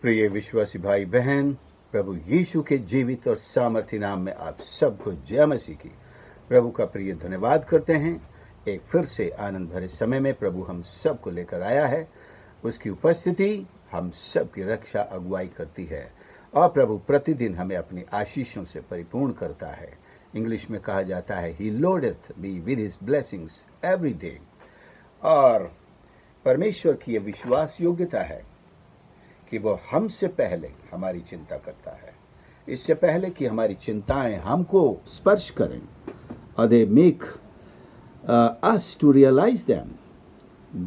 प्रिय विश्वासी भाई बहन, प्रभु यीशु के जीवित और सामर्थ्य नाम में आप सबको जय मसीह की प्रभु का प्रिय धन्यवाद करते हैं। एक फिर से आनंद भरे समय में प्रभु हम सबको लेकर आया है। उसकी उपस्थिति हम सब की रक्षा अगुवाई करती है और प्रभु प्रतिदिन हमें अपनी आशीषों से परिपूर्ण करता है। इंग्लिश में कहा जाता है he loadeth me with his blessings every day. और परमेश्वर की यह विश्वास योग्यता है कि वो हमसे पहले हमारी चिंता करता है, इससे पहले कि हमारी चिंताएं हमको स्पर्श करें। और they make us to realize them.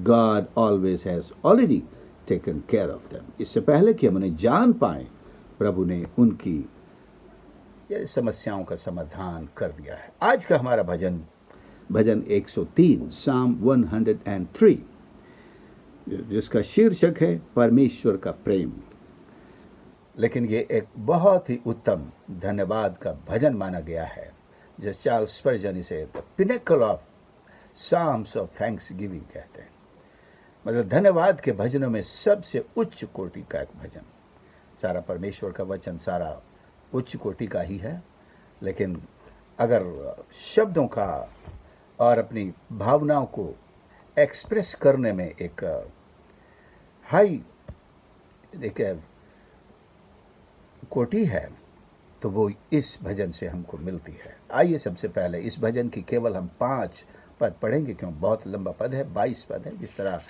God always has already taken care of them. इससे पहले कि हम उन्हें जान पाएं, प्रभु ने उनकी ये समस्याओं का समाधान कर दिया है। आज का हमारा भजन 103 Psalm 103, जिसका शीर्षक है परमेश्वर का प्रेम। लेकिन ये एक बहुत ही उत्तम धन्यवाद का भजन माना गया है, जिस चार्ल्स स्पर्जन इसे pinnacle of psalms of thanksgiving कहते हैं। मतलब धन्यवाद के भजनों में सबसे उच्च कोटि का एक भजन। सारा परमेश्वर का वचन सारा उच्च कोटि का ही है, लेकिन अगर शब्दों का और अपनी भावनाओं को एक्सप्रेस करने में एक हाई कोटि है, तो वो इस भजन से हमको मिलती है। आइए सबसे पहले इस भजन की केवल हम 5 पद पढ़ेंगे, क्यों बहुत लंबा पद है, 22 पद है। जिस तरह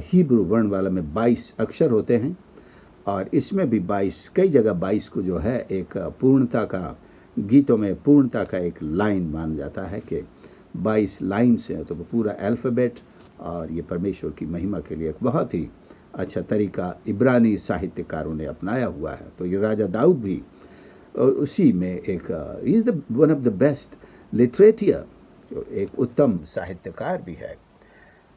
हिब्रू वर्ण वाला में 22 अक्षर होते हैं, और इसमें भी 22, कई जगह 22 को जो है एक पूर्णता का, गीतों में पूर्णता का एक लाइन माना जाता है कि 22 लाइन से है, तो वो पूरा अल्फ़ाबेट। और ये परमेश्वर की महिमा के लिए एक बहुत ही अच्छा तरीका इब्रानी साहित्यकारों ने अपनाया हुआ है। तो ये राजा दाऊद भी उसी में एक is the one of the best लिटरेटर, एक उत्तम साहित्यकार भी है।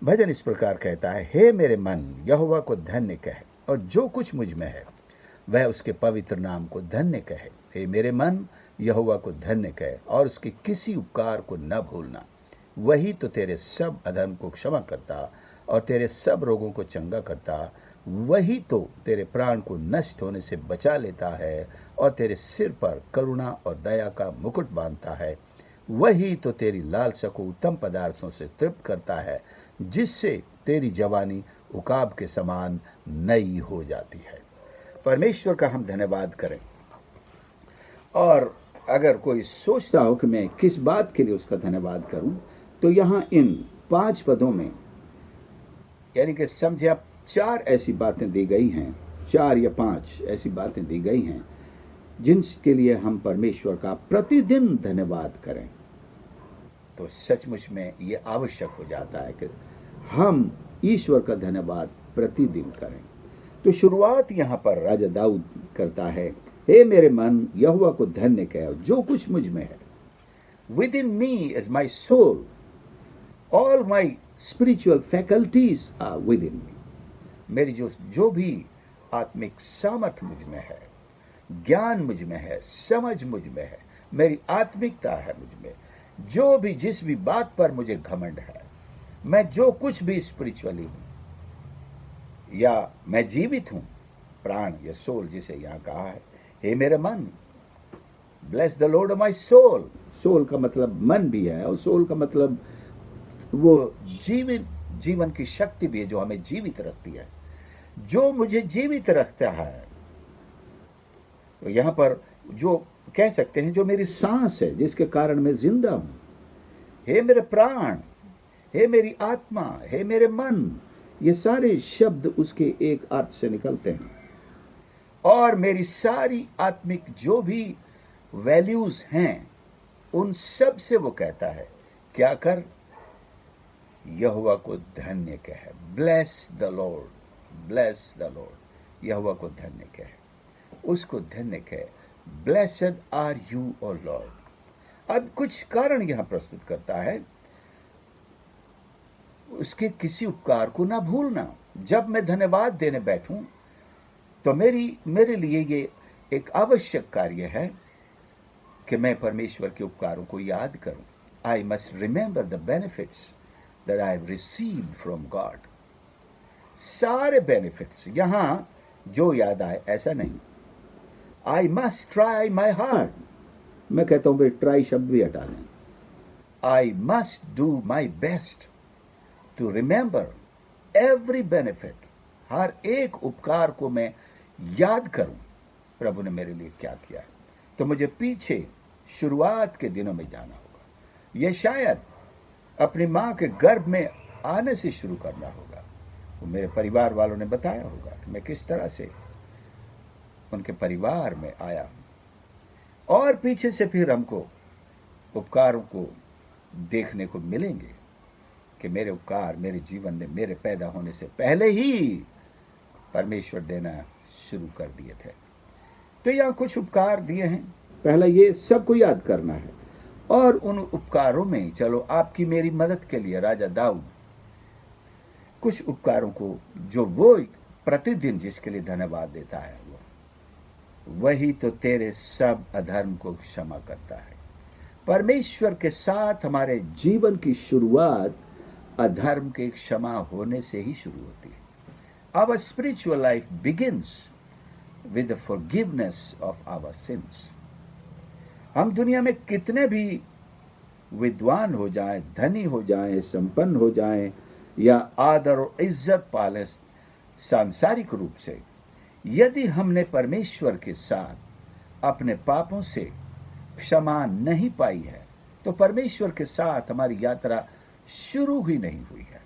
भजन इस प्रकार कहता है, हे मेरे मन यहोवा को धन्य कहे, और जो कुछ मुझ में है वह उसके पवित्र नाम को धन्य कहे। हे मेरे मन यहोवा को धन्य कहे, और उसके किसी उपकार को न भूलना। वही तो तेरे सब अधर्म को क्षमा करता और तेरे सब रोगों को चंगा करता। वही तो तेरे प्राण को नष्ट होने से बचा लेता है और तेरे सिर पर करुणा और दया का मुकुट बांधता है। वही तो तेरी लालसा को उत्तम पदार्थों से तृप्त करता है, जिससे तेरी जवानी उकाब के समान नई हो जाती है। परमेश्वर का हम धन्यवाद करें। और अगर कोई सोचता हो कि मैं किस बात के लिए उसका धन्यवाद करूं, तो यहाँ इन 5 पदों में, यानी कि समझे आप, 4 ऐसी बातें दी गई हैं, 4 या 5 ऐसी बातें दी गई हैं जिनके लिए हम परमेश्वर का प्रतिदिन धन्यवाद करें। तो सचमुच में ये आवश्यक हो जाता है कि हम ईश्वर का धन्यवाद प्रतिदिन करें। तो शुरुआत यहाँ पर राजा दाऊद करता है, हे मेरे मन यहोवा को धन्य कहे, जो कुछ मुझ में है। Within me is my soul, all my spiritual faculties are within me. मेरी जो भी आत्मिक सामर्थ्य मुझ में है, ज्ञान मुझ में है, समझ मुझ में है, मेरी आत्मिकता है मुझ में, जो भी जिस भी बात पर मुझे घमंड है, मैं जो कुछ भी स्पिरिचुअली हूं या मैं जीवित हूं, प्राण या सोल जिसे यहां कहा है, हे मेरे मन bless the Lord of my soul. Soul का मतलब मन भी है, और सोल का मतलब वो जीवन की शक्ति भी है जो हमें जीवित रखती है, जो मुझे जीवित रखता है। तो यहां पर जो कह सकते हैं, जो मेरी सांस है, जिसके कारण मैं जिंदा हूं। हे मेरे प्राण, हे मेरी आत्मा, हे मेरे मन, ये सारे शब्द उसके एक अर्थ से निकलते हैं। और मेरी सारी आत्मिक जो भी वैल्यूज हैं, उन सब से वो कहता है क्या कर, यहोवा को धन्य कहे। Bless the Lord, bless the Lord. यहोवा को धन्य कहे, उसको धन्य कहे। Blessed are you O Lord. अब कुछ कारण यहां प्रस्तुत करता है, उसके किसी उपकार को ना भूलना। जब मैं धन्यवाद देने बैठूं, तो मेरे लिए ये एक आवश्यक कार्य है कि मैं परमेश्वर के उपकारों को याद करूं। I must remember the benefits that I have received from God। सारे बेनिफिट्स, यहां जो याद आए ऐसा नहीं। I must try my hard, मैं कहता हूं भाई ट्राई शब्द भी हटा दें। I must do my best to remember every benefit, हर एक उपकार को मैं याद करूं, प्रभु ने मेरे लिए क्या किया है। तो मुझे पीछे शुरुआत के दिनों में जाना होगा। यह शायद अपनी मां के गर्भ में आने से शुरू करना होगा। वो मेरे परिवार वालों ने बताया होगा कि मैं किस तरह से उनके परिवार में आया, और पीछे से फिर हमको उपकारों को देखने को मिलेंगे कि मेरे उपकार मेरे जीवन में मेरे पैदा होने से पहले ही परमेश्वर देना शुरू कर दिए थे। तो यहां कुछ उपकार दिए हैं। पहला ये सबको याद करना है, और उन उपकारों में चलो आपकी मेरी मदद के लिए राजा दाऊद कुछ उपकारों को जो वो प्रतिदिन जिसके लिए धन्यवाद देता है, वही तो तेरे सब अधर्म को क्षमा करता है। परमेश्वर के साथ हमारे जीवन की शुरुआत अधर्म के क्षमा होने से ही शुरू होती है। Our spiritual life begins with the forgiveness of our sins. हम दुनिया में कितने भी विद्वान हो जाएं, धनी हो जाएं, संपन्न हो जाएं, या आदर और इज्जत पाले सांसारिक रूप से, यदि हमने परमेश्वर के साथ अपने पापों से क्षमा नहीं पाई है, तो परमेश्वर के साथ हमारी यात्रा शुरू ही नहीं हुई है।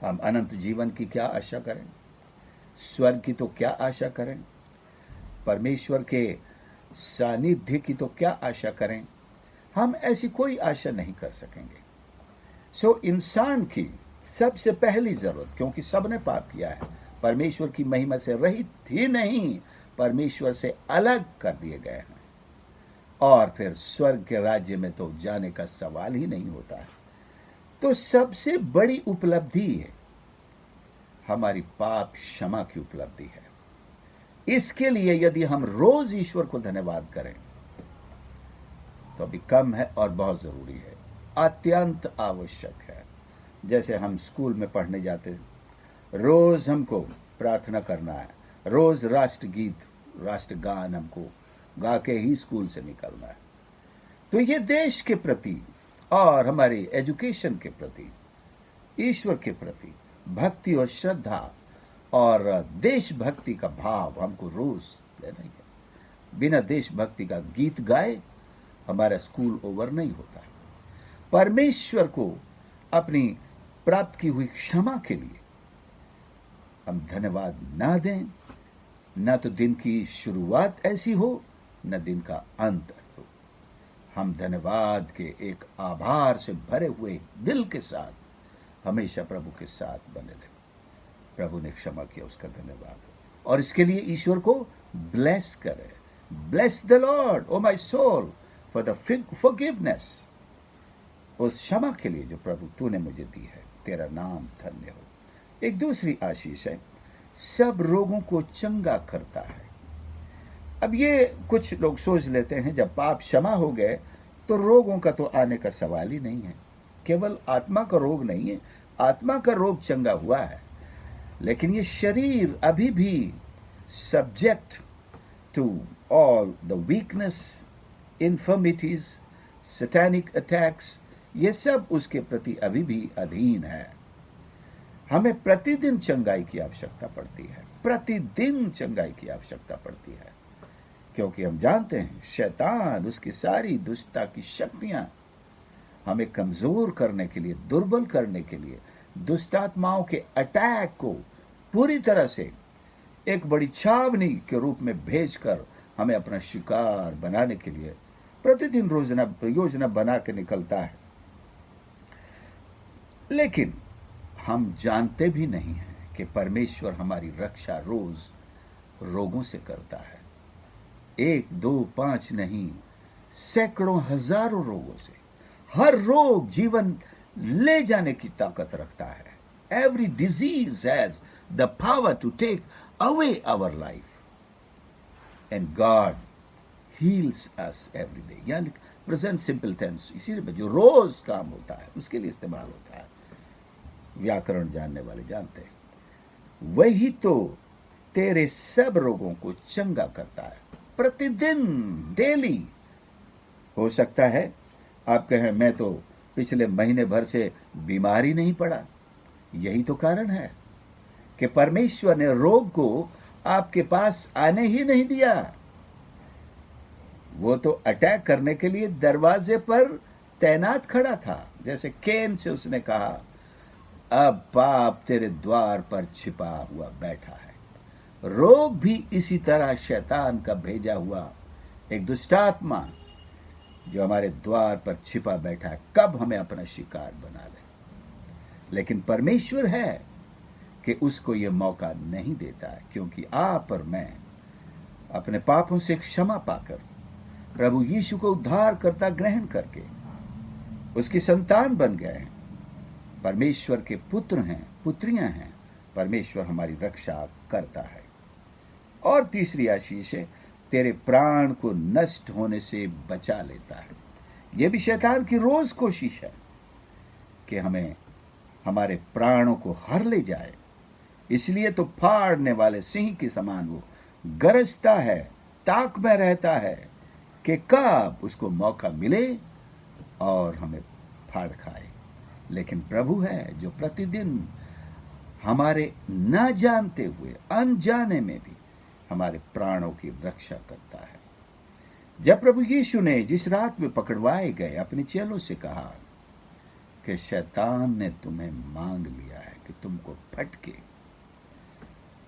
हम अनंत जीवन की क्या आशा करें, स्वर्ग की तो क्या आशा करें, परमेश्वर के सानिध्य की तो क्या आशा करें। हम ऐसी कोई आशा नहीं कर सकेंगे। सो इंसान की सबसे पहली जरूरत, क्योंकि सबने पाप किया है, परमेश्वर की महिमा से रहित ही नहीं, परमेश्वर से अलग कर दिए गए हैं, और फिर स्वर्ग के राज्य में तो जाने का सवाल ही नहीं होता है। तो सबसे बड़ी उपलब्धि है हमारी पाप क्षमा की उपलब्धि है। इसके लिए यदि हम रोज ईश्वर को धन्यवाद करें तो अभी कम है और बहुत जरूरी है, अत्यंत आवश्यक है। जैसे हम स्कूल में पढ़ने जाते, रोज हमको प्रार्थना करना है, रोज राष्ट्रगीत राष्ट्रगान हमको गा के ही स्कूल से निकलना है। तो ये देश के प्रति और हमारी एजुकेशन के प्रति, ईश्वर के प्रति भक्ति और श्रद्धा और देशभक्ति का भाव हमको रोज लेना ही है। बिना देशभक्ति का गीत गाए हमारा स्कूल ओवर नहीं होता है। परमेश्वर को अपनी प्राप्त की हुई क्षमा के लिए हम धन्यवाद ना दें, न तो दिन की शुरुआत ऐसी हो, न दिन का अंत हो। हम धन्यवाद के एक आभार से भरे हुए दिल के साथ हमेशा प्रभु के साथ बने रहे। प्रभु ने क्षमा किया, उसका धन्यवाद हो, और इसके लिए ईश्वर को ब्लेस करें। Bless the Lord o my soul for the forgiveness, उस क्षमा के लिए जो प्रभु तूने मुझे दी है, तेरा नाम धन्य हो। एक दूसरी आशीष है, सब रोगों को चंगा करता है। अब ये कुछ लोग सोच लेते हैं जब पाप क्षमा हो गए तो रोगों का तो आने का सवाल ही नहीं है। केवल आत्मा का रोग नहीं है, आत्मा का रोग चंगा हुआ है, लेकिन ये शरीर अभी भी subject to all the weakness, infirmities, satanic attacks, ये सब उसके प्रति अभी भी अधीन है। हमें प्रतिदिन चंगाई की आवश्यकता पड़ती है, प्रतिदिन चंगाई की आवश्यकता पड़ती है, क्योंकि हम जानते हैं शैतान, उसकी सारी दुष्टता की शक्तियां हमें कमजोर करने के लिए, दुर्बल करने के लिए, दुष्टात्माओं के अटैक को पूरी तरह से एक बड़ी छावनी के रूप में भेजकर हमें अपना शिकार बनाने के लिए प्रतिदिन योजना बना के निकलता है। लेकिन हम जानते भी नहीं हैं कि परमेश्वर हमारी रक्षा रोज रोगों से करता है। 1, 2, 5 नहीं, सैकड़ों हजारों रोगों से। हर रोग जीवन ले जाने की ताकत रखता है। Every disease has the power to take away our life, and God heals us every day। यानी प्रेजेंट सिंपल टेंस, इसीलिए जो रोज काम होता है उसके लिए इस्तेमाल होता है। व्याकरण जानने वाले जानते हैं। वही तो तेरे सब रोगों को चंगा करता है। प्रतिदिन, डेली। हो सकता है आप कहें मैं तो पिछले महीने भर से बीमार ही नहीं पड़ा। यही तो कारण है कि परमेश्वर ने रोग को आपके पास आने ही नहीं दिया। वो तो अटैक करने के लिए दरवाजे पर तैनात खड़ा था। जैसे कैन से उसने कहा, अब पाप तेरे द्वार पर छिपा हुआ बैठा है। रोग भी इसी तरह शैतान का भेजा हुआ एक दुष्टात्मा जो हमारे द्वार पर छिपा बैठा है, कब हमें अपना शिकार बना ले। लेकिन परमेश्वर है कि उसको यह मौका नहीं देता है, क्योंकि आप और मैं अपने पापों से क्षमा पाकर प्रभु यीशु को उद्धारकर्ता ग्रहण करके उसकी संतान बन गए हैं, परमेश्वर के पुत्र हैं, पुत्रियां हैं। परमेश्वर हमारी रक्षा करता है। और तीसरी आशीष है, तेरे प्राण को नष्ट होने से बचा लेता है। यह भी शैतान की रोज कोशिश है कि हमें हमारे प्राणों को हर ले जाए। इसलिए तो फाड़ने वाले सिंह के समान वो गरजता है, ताक में रहता है कि कब उसको मौका मिले और हमें फाड़ खाए। लेकिन प्रभु है जो प्रतिदिन हमारे न जानते हुए, अनजाने में भी हमारे प्राणों की रक्षा करता है। जब प्रभु यीशु ने जिस रात में पकड़वाए गए अपने चेलों से कहा कि शैतान ने तुम्हें मांग लिया है कि तुमको फटके,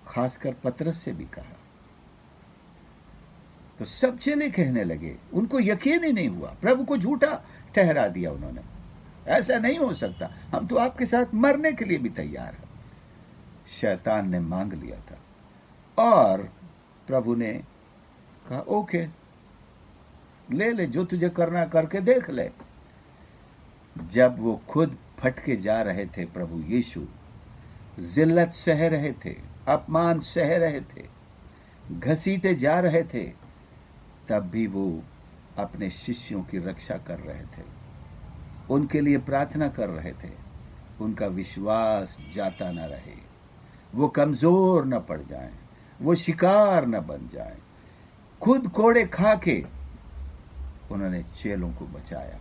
खासकर पतरस से भी कहा, तो सब चेले कहने लगे, उनको यकीन ही नहीं हुआ, प्रभु को झूठा ठहरा दिया उन्होंने। ऐसा नहीं हो सकता, हम तो आपके साथ मरने के लिए भी तैयार हैं। शैतान ने मांग लिया था और प्रभु ने कहा ओके, ले ले, जो तुझे करना करके देख ले। जब वो खुद फटके जा रहे थे, प्रभु यीशु जिल्लत सह रहे थे, अपमान सह रहे थे, घसीटे जा रहे थे, तब भी वो अपने शिष्यों की रक्षा कर रहे थे, उनके लिए प्रार्थना कर रहे थे, उनका विश्वास जाता न रहे, वो कमजोर न पड़ जाएं, वो शिकार न बन जाएं। खुद कोड़े खा के उन्होंने चेलों को बचाया।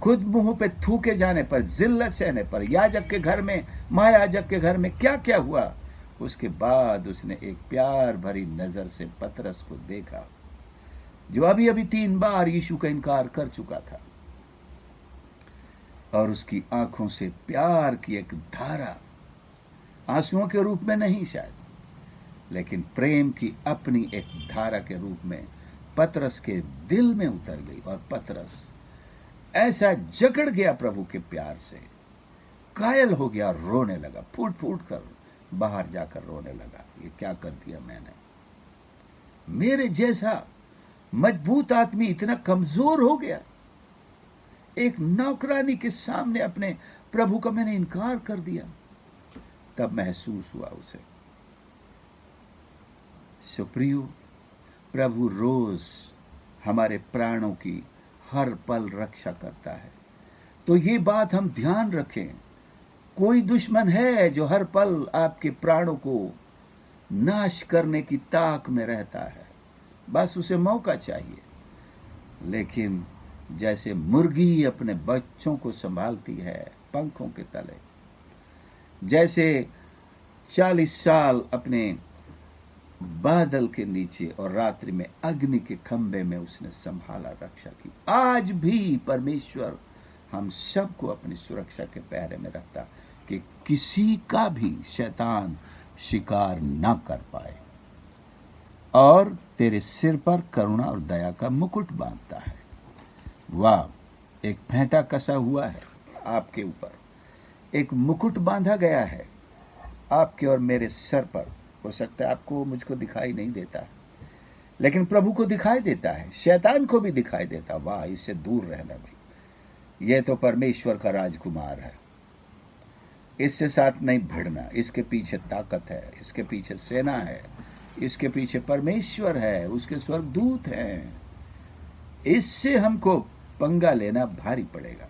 खुद मुंह पे थूके जाने पर, जिल्लत सहने पर, याजक के घर में, महायाजक के घर में क्या क्या हुआ, उसके बाद उसने एक प्यार भरी नजर से पतरस को देखा, जो अभी अभी 3 बार यीशु का इनकार कर चुका था, और उसकी आंखों से प्यार की एक धारा, आंसुओं के रूप में नहीं शायद, लेकिन प्रेम की अपनी एक धारा के रूप में पतरस के दिल में उतर गई। और पतरस ऐसा जकड़ गया प्रभु के प्यार से, कायल हो गया, रोने लगा, फूट फूट कर बाहर जाकर रोने लगा, ये क्या कर दिया मैंने। मेरे जैसा मजबूत आदमी इतना कमजोर हो गया, एक नौकरानी के सामने अपने प्रभु का मैंने इनकार कर दिया। तब महसूस हुआ उसे। सुप्रियो, प्रभु रोज हमारे प्राणों की हर पल रक्षा करता है। तो ये बात हम ध्यान रखें, कोई दुश्मन है जो हर पल आपके प्राणों को नाश करने की ताक में रहता है, बस उसे मौका चाहिए। लेकिन जैसे मुर्गी अपने बच्चों को संभालती है पंखों के तले, जैसे 40 साल अपने बादल के नीचे और रात्रि में अग्नि के खंभे में उसने संभाला, रक्षा की, आज भी परमेश्वर हम सबको अपनी सुरक्षा के पहरे में रखता कि किसी का भी शैतान शिकार न कर पाए, और तेरे सिर पर करुणा और दया का मुकुट बांधता है। वाह, एक फेंटा कसा हुआ है आपके ऊपर, एक मुकुट बांधा गया है आपके और मेरे सर पर। हो सकता है आपको मुझको दिखाई नहीं देता, लेकिन प्रभु को दिखाई देता है, शैतान को भी दिखाई देता। वाह, इससे दूर रहना भाई, ये तो परमेश्वर का राजकुमार है, इससे साथ नहीं भिड़ना, इसके पीछे ताकत है, इसके पीछे सेना है, इसके पीछे परमेश्वर है, उसके स्वर्गदूत हैं, इससे हमको पंगा लेना भारी पड़ेगा।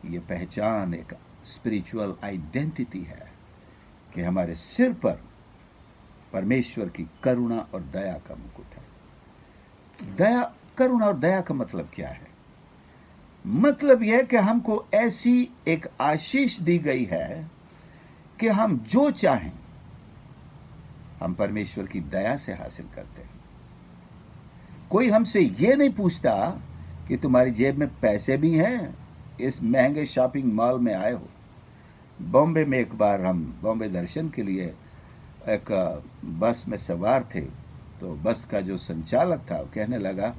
ये पहचान एक स्पिरिचुअल आइडेंटिटी है कि हमारे सिर पर परमेश्वर की करुणा और दया का मुकुट है। दया, करुणा और दया का मतलब क्या है? मतलब यह कि हमको ऐसी एक आशीष दी गई है कि हम जो चाहें हम परमेश्वर की दया से हासिल करते हैं। कोई हमसे यह नहीं पूछता कि तुम्हारी जेब में पैसे भी हैं, इस महंगे शॉपिंग मॉल में आए हो। बॉम्बे में एक बार हम बॉम्बे दर्शन के लिए एक बस में सवार थे, तो बस का जो संचालक था वो कहने लगा,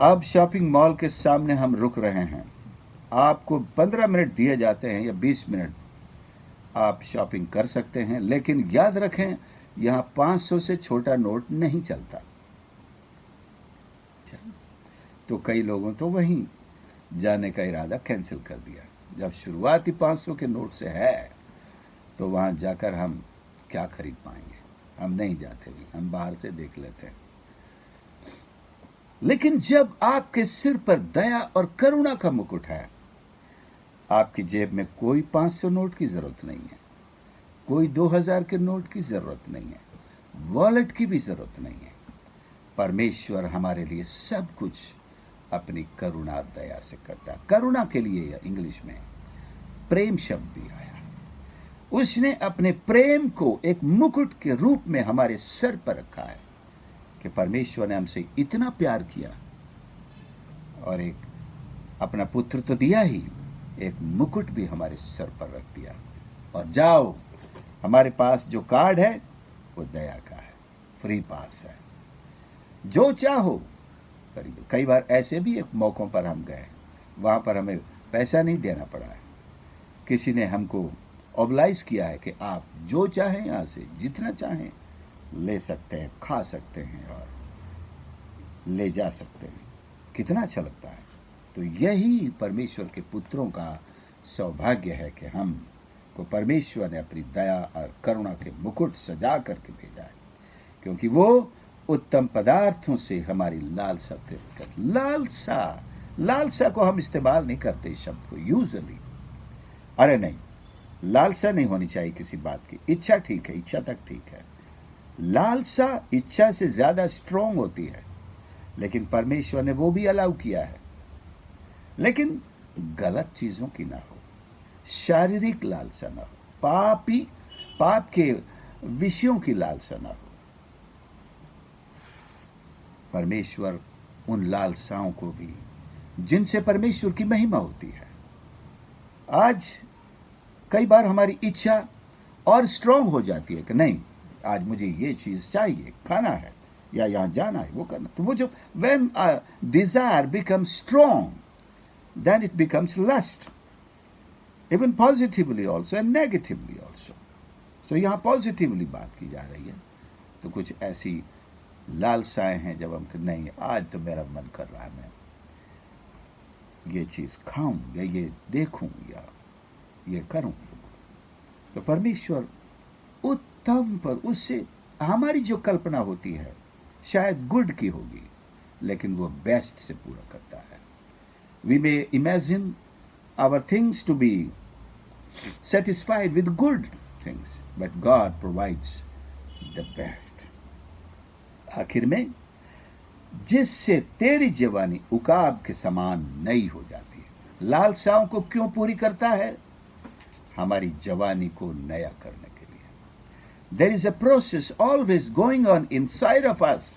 अब शॉपिंग मॉल के सामने हम रुक रहे हैं, आपको 15 मिनट दिए जाते हैं या 20 मिनट, आप शॉपिंग कर सकते हैं, लेकिन याद रखें यहां 500 से छोटा नोट नहीं चलता। तो कई लोगों तो वहीं जाने का इरादा कैंसिल कर दिया। जब शुरुआती 500 के नोट से है तो वहां जाकर हम क्या खरीद पाएंगे? हम नहीं जाते भी, हम बाहर से देख लेते हैं। लेकिन जब आपके सिर पर दया और करुणा का मुकुट है, आपकी जेब में कोई 500 नोट की जरूरत नहीं है, कोई 2000 के नोट की जरूरत नहीं है, वॉलेट की भी जरूरत नहीं है। परमेश्वर हमारे लिए सब कुछ अपनी करुणा दया से करता है। करुणा के लिए इंग्लिश में प्रेम शब्द भी आया। उसने अपने प्रेम को एक मुकुट के रूप में हमारे सर पर रखा है कि परमेश्वर ने हमसे इतना प्यार किया और एक अपना पुत्र तो दिया ही, एक मुकुट भी हमारे सर पर रख दिया। और जाओ, हमारे पास जो कार्ड है वो दया का है, फ्री पास है, जो चाहो खरीदो। कई बार ऐसे भी एक मौकों पर हम गए, वहां पर हमें पैसा नहीं देना पड़ा है, किसी ने हमको ऑब्लाइज किया है कि आप जो चाहें यहां से जितना चाहें ले सकते हैं, खा सकते हैं और ले जा सकते हैं। कितना अच्छा लगता है। तो यही परमेश्वर के पुत्रों का सौभाग्य है कि हम को परमेश्वर ने अपनी दया और करुणा के मुकुट सजा करके भेजा है, क्योंकि वो उत्तम पदार्थों से हमारी लालसा तृप्त कर। लालसा को हम इस्तेमाल नहीं करते इस शब्द को यूजुअली। अरे नहीं, लालसा नहीं होनी चाहिए किसी बात की। इच्छा ठीक है, इच्छा तक ठीक है। लालसा इच्छा से ज्यादा स्ट्रांग होती है, लेकिन परमेश्वर ने वो भी अलाउ किया है, लेकिन गलत चीजों की ना हो, शारीरिक लालसा ना हो, पाप के विषयों की लालसा ना हो। परमेश्वर उन लालसाओं को भी जिनसे परमेश्वर की महिमा होती है। आज कई बार हमारी इच्छा और स्ट्रांग हो जाती है कि नहीं, आज मुझे ये चीज चाहिए, खाना है या यहां जाना है, वो करना। तो वो जो when a desire becomes strong, then it becomes lust, even positively also and negatively also. So यहां पॉजिटिवली बात की जा रही है। तो कुछ ऐसी लालसाएं हैं जब हम नहीं, आज तो मेरा मन कर रहा है मैं ये चीज खाऊं या ये देखूं या ये करूं, तो परमेश्वर उत्तम पर उससे हमारी जो कल्पना होती है शायद गुड की होगी, लेकिन वो बेस्ट से पूरा करता है। We may imagine our things to be satisfied with good things, but God provides the best. आखिर में जिससे तेरी जवानी उकाब के समान नई हो जाती है। लालसाओं को क्यों पूरी करता है? हमारी जवानी को नया करने के लिए। There is a process always going on inside of us,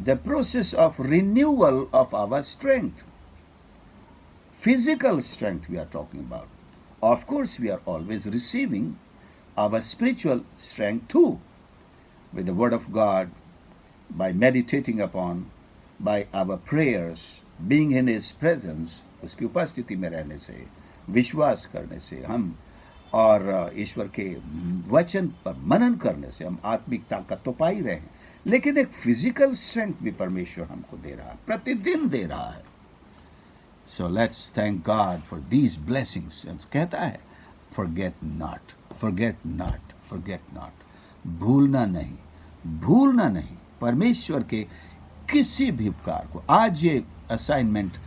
the process of renewal of our strength, physical strength we are talking about. Of course we are always receiving our spiritual strength too, with the word of God, by meditating upon, by our prayers, being in his presence, उसकी उपस्थिति में रहने से, विश्वास करने से हम और ईश्वर के वचन पर मनन करने से हम आत्मिक ताकत तो पा ही रहे हैं, लेकिन एक फिजिकल स्ट्रेंथ भी परमेश्वर हमको दे रहा है, प्रतिदिन दे रहा है। So let's thank God for these blessings. कहता है forget not, forget not, forget not, भूलना नहीं, भूलना नहीं परमेश्वर के किसी भी उपकार को। आज ये असाइनमेंट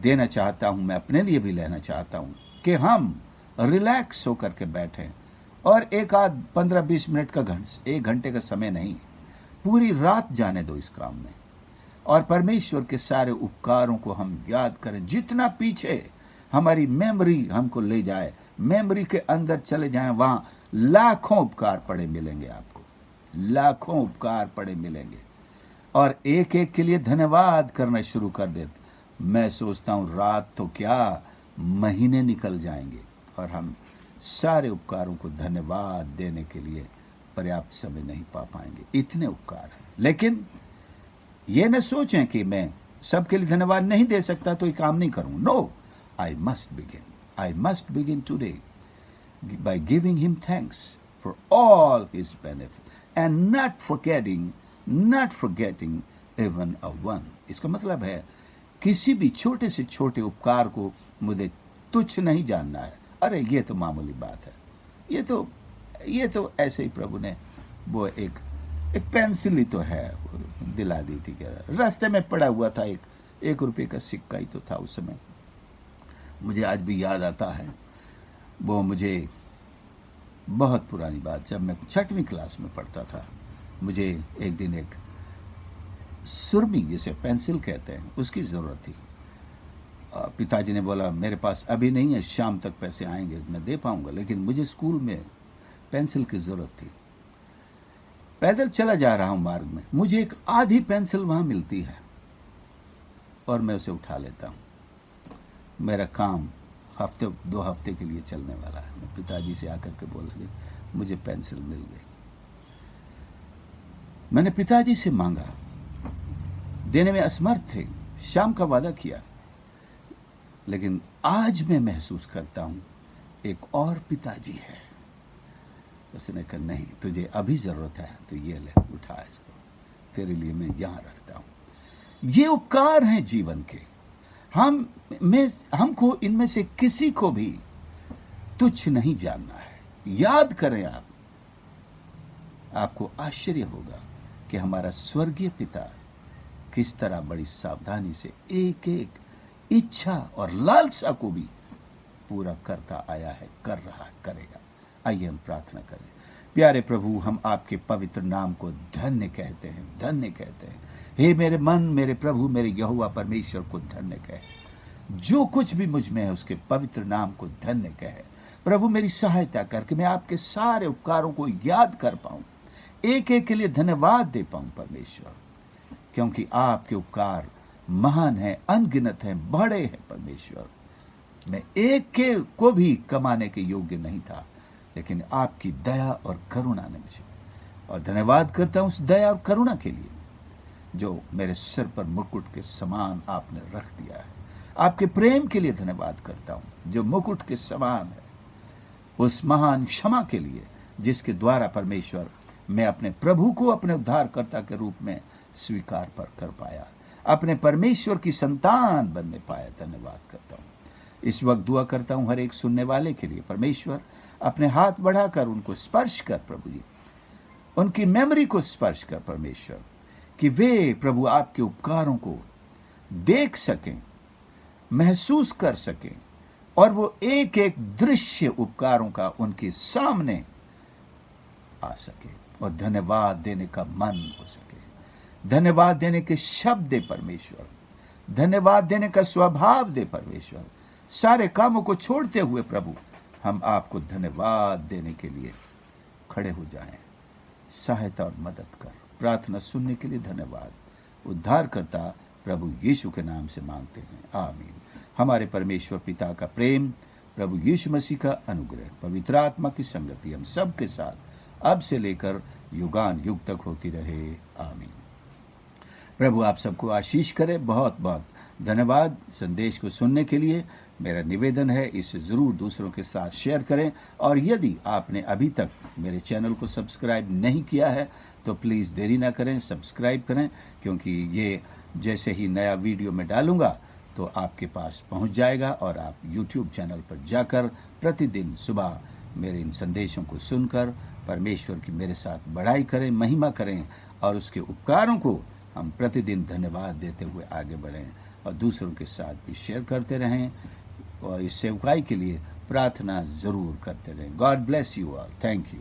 देना चाहता हूं, मैं अपने लिए भी लेना चाहता हूं कि हम रिलैक्स होकर के बैठें और एक आध 15-20 मिनट का 1 घंटे का समय नहीं, पूरी रात जाने दो इस काम में, और परमेश्वर के सारे उपकारों को हम याद करें। जितना पीछे हमारी मेमोरी हमको ले जाए, मेमोरी के अंदर चले जाएं, वहां लाखों उपकार पड़े मिलेंगे आपको, लाखों उपकार पड़े मिलेंगे, और एक एक के लिए धन्यवाद करना शुरू कर देते। मैं सोचता हूं रात तो क्या, महीने निकल जाएंगे और हम सारे उपकारों को धन्यवाद देने के लिए पर्याप्त समय नहीं पा पाएंगे, इतने उपकार हैं। लेकिन ये न सोचें कि मैं सबके लिए धन्यवाद नहीं दे सकता तो ये काम नहीं करूं। No, I must begin today by giving him thanks for all his benefits and not forgetting even a one। इसका मतलब है किसी भी छोटे से छोटे उपकार को मुझे तुच्छ नहीं जानना है। अरे ये तो मामूली बात है, ये तो ऐसे ही प्रभु ने वो एक पेंसिल ही तो है दिला दी थी, क्या रास्ते में पड़ा हुआ था, एक रुपये का सिक्का ही तो था उस समय। मुझे आज भी याद आता है, वो मुझे बहुत पुरानी बात, जब मैं 6वीं क्लास में पढ़ता था, मुझे एक दिन एक सुरमी, जिसे पेंसिल कहते हैं, उसकी ज़रूरत थी। पिताजी ने बोला मेरे पास अभी नहीं है, शाम तक पैसे आएंगे मैं दे पाऊंगा, लेकिन मुझे स्कूल में पेंसिल की ज़रूरत थी। पैदल चला जा रहा हूं मार्ग में, मुझे एक आधी पेंसिल वहां मिलती है और मैं उसे उठा लेता हूं। मेरा काम 2 हफ्ते के लिए चलने वाला है। मैं पिताजी से आकर के बोला मुझे पेंसिल मिल गई। मैंने पिताजी से मांगा, देने में असमर्थ थे, शाम का वादा किया, लेकिन आज मैं महसूस करता हूं एक और पिताजी है। उसने कहा नहीं, तुझे अभी जरूरत है तो ये ले, उठा इसको, तेरे लिए मैं यहां रखता हूं। ये उपकार हैं जीवन के। हमको इनमें से किसी को भी तुच्छ नहीं जानना है। याद करें आपको आश्चर्य होगा कि हमारा स्वर्गीय पिता किस तरह बड़ी सावधानी से एक एक इच्छा और लालसा को भी पूरा करता आया है, कर रहा है, करेगा। आइए हम प्रार्थना करें। प्यारे प्रभु, हम आपके पवित्र नाम को धन्य कहते हैं, धन्य कहते हैं। हे मेरे मन, मेरे प्रभु, मेरे यहोवा परमेश्वर को धन्य कहे। जो कुछ भी मुझ में है उसके पवित्र नाम को धन्य कहे। प्रभु मेरी सहायता करके मैं आपके सारे उपकारों को याद कर पाऊं, एक एक के लिए धन्यवाद दे पाऊं परमेश्वर, क्योंकि आपके उपकार महान है, अनगिनत है, बड़े हैं परमेश्वर। मैं एक के को भी कमाने के योग्य नहीं था, लेकिन आपकी दया और करुणा ने मुझे, और धन्यवाद करता हूं उस दया और करुणा के लिए जो मेरे सिर पर मुकुट के समान आपने रख दिया है। आपके प्रेम के लिए धन्यवाद करता हूं जो मुकुट के समान है, उस महान क्षमा के लिए जिसके द्वारा परमेश्वर मैं अपने प्रभु को अपने उद्धारकर्ता के रूप में स्वीकार कर पाया, अपने परमेश्वर की संतान बनने पाया। धन्यवाद करता हूं। इस वक्त दुआ करता हूं हर एक सुनने वाले के लिए, परमेश्वर अपने हाथ बढ़ाकर उनको स्पर्श कर प्रभु जी, उनकी मेमोरी को स्पर्श कर परमेश्वर, कि वे प्रभु आपके उपकारों को देख सकें, महसूस कर सकें, और वो एक एक दृश्य उपकारों का उनके सामने आ सके, और धन्यवाद देने का मन हो सके, धन्यवाद देने के शब्द दे परमेश्वर, धन्यवाद देने का स्वभाव दे परमेश्वर। सारे कामों को छोड़ते हुए प्रभु हम आपको धन्यवाद देने के लिए खड़े हो जाएं। सहायता और मदद कर। प्रार्थना सुनने के लिए धन्यवाद। उद्धारकर्ता प्रभु यीशु के नाम से मांगते हैं, आमीन। हमारे परमेश्वर पिता का प्रेम, प्रभु यीशु मसीह का अनुग्रह, पवित्र आत्मा की संगति हम सब के साथ अब से लेकर युगान युग तक होती रहे, आमीन। प्रभु आप सबको आशीष करे। बहुत बहुत धन्यवाद संदेश को सुनने के लिए। मेरा निवेदन है इसे ज़रूर दूसरों के साथ शेयर करें, और यदि आपने अभी तक मेरे चैनल को सब्सक्राइब नहीं किया है तो प्लीज़ देरी ना करें, सब्सक्राइब करें, क्योंकि ये जैसे ही नया वीडियो मैं डालूंगा तो आपके पास पहुंच जाएगा, और आप YouTube चैनल पर जाकर प्रतिदिन सुबह मेरे इन संदेशों को सुनकर परमेश्वर की मेरे साथ बड़ाई करें, महिमा करें, और उसके उपकारों को हम प्रतिदिन धन्यवाद देते हुए आगे बढ़ें, और दूसरों के साथ भी शेयर करते रहें। और इस सेवकाई के लिए प्रार्थना जरूर करते रहें। God bless you all. Thank you.